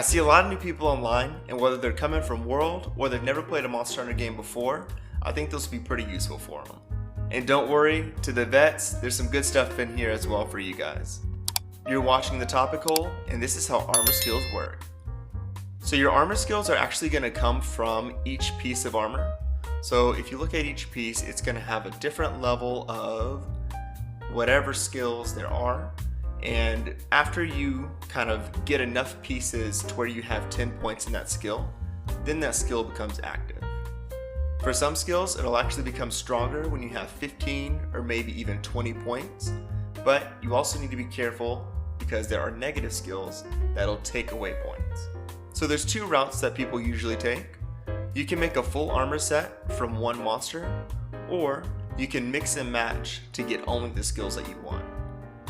I see a lot of new people online, and whether they're coming from World or they've never played a Monster Hunter game before, I think this will be pretty useful for them. And don't worry, to the vets, there's some good stuff in here as well for you guys. You're watching The Topic Hole, and this is how armor skills work. So your armor skills are actually going to come from each piece of armor. So if you look at each piece, it's going to have a different level of whatever skills there are. And after you kind of get enough pieces to where you have 10 points in that skill, then that skill becomes active. For some skills, it'll actually become stronger when you have 15 or maybe even 20 points, but you also need to be careful because there are negative skills that'll take away points. So there's two routes that people usually take. You can make a full armor set from one monster, or you can mix and match to get only the skills that you want.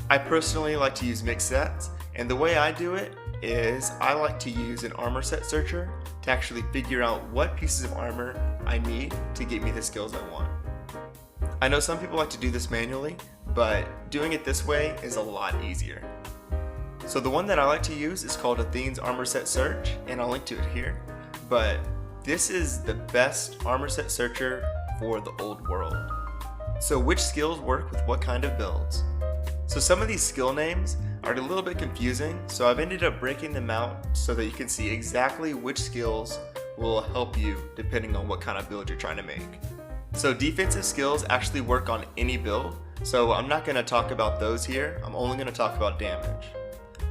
I personally like to use mixed sets, and the way I do it is I like to use an armor set searcher to actually figure out what pieces of armor I need to get me the skills I want. I know some people like to do this manually, but doing it this way is a lot easier. So the one that I like to use is called Athene's Armor Set Search, and I'll link to it here, but this is the best armor set searcher for the old world. So which skills work with what kind of builds? So some of these skill names are a little bit confusing, so I've ended up breaking them out so that you can see exactly which skills will help you depending on what kind of build you're trying to make. So defensive skills actually work on any build, so I'm not going to talk about those here, I'm only going to talk about damage.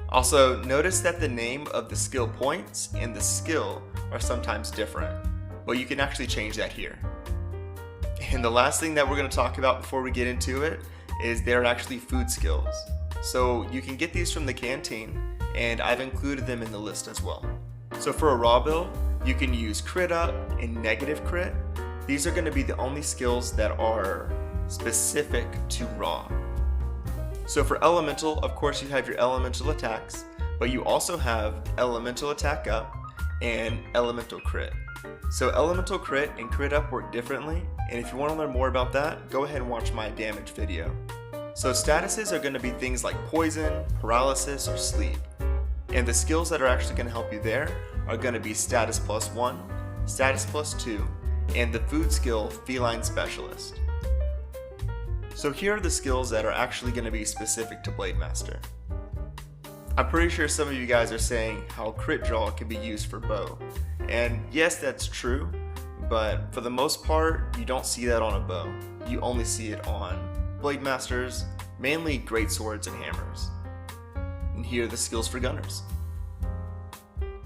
Also, notice that the name of the skill points and the skill are sometimes different, but you can actually change that here. And the last thing that we're going to talk about before we get into it is they're actually food skills. So you can get these from the canteen, and I've included them in the list as well. So for a raw build, you can use crit up and negative crit. These are going to be the only skills that are specific to raw. So for elemental, of course you have your elemental attacks, but you also have elemental attack up and elemental crit. So elemental crit and crit up work differently, and if you want to learn more about that, go ahead and watch my damage video. So statuses are going to be things like poison, paralysis, or sleep. And the skills that are actually going to help you there are going to be status +1, status +2, and the food skill feline specialist. So here are the skills that are actually going to be specific to Blade Master. I'm pretty sure some of you guys are saying how crit draw can be used for bow. And yes, that's true, but for the most part, you don't see that on a bow. You only see it on Blade Masters, mainly great swords and hammers. And here are the skills for gunners.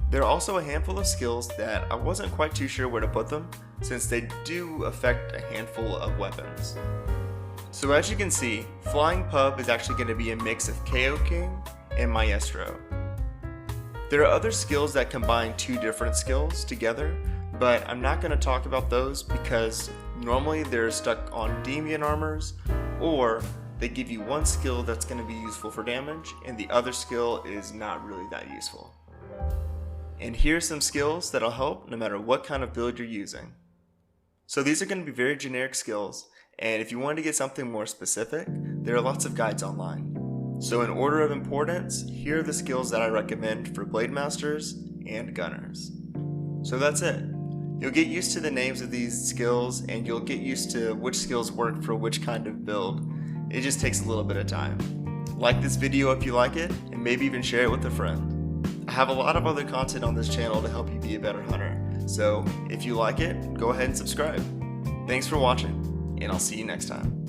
There are also a handful of skills that I wasn't quite too sure where to put them, since they do affect a handful of weapons. So as you can see, Flying Pub is actually going to be a mix of KO King and Maestro. There are other skills that combine two different skills together, but I'm not going to talk about those because normally they're stuck on Demian armors, or they give you one skill that's going to be useful for damage and the other skill is not really that useful. And here's some skills that'll help no matter what kind of build you're using. So these are going to be very generic skills, and if you want to get something more specific, there are lots of guides online. So in order of importance, here are the skills that I recommend for Blade Masters and Gunners. So that's it. You'll get used to the names of these skills, and you'll get used to which skills work for which kind of build. It just takes a little bit of time. Like this video if you like it, and maybe even share it with a friend. I have a lot of other content on this channel to help you be a better hunter, so if you like it, go ahead and subscribe. Thanks for watching, and I'll see you next time.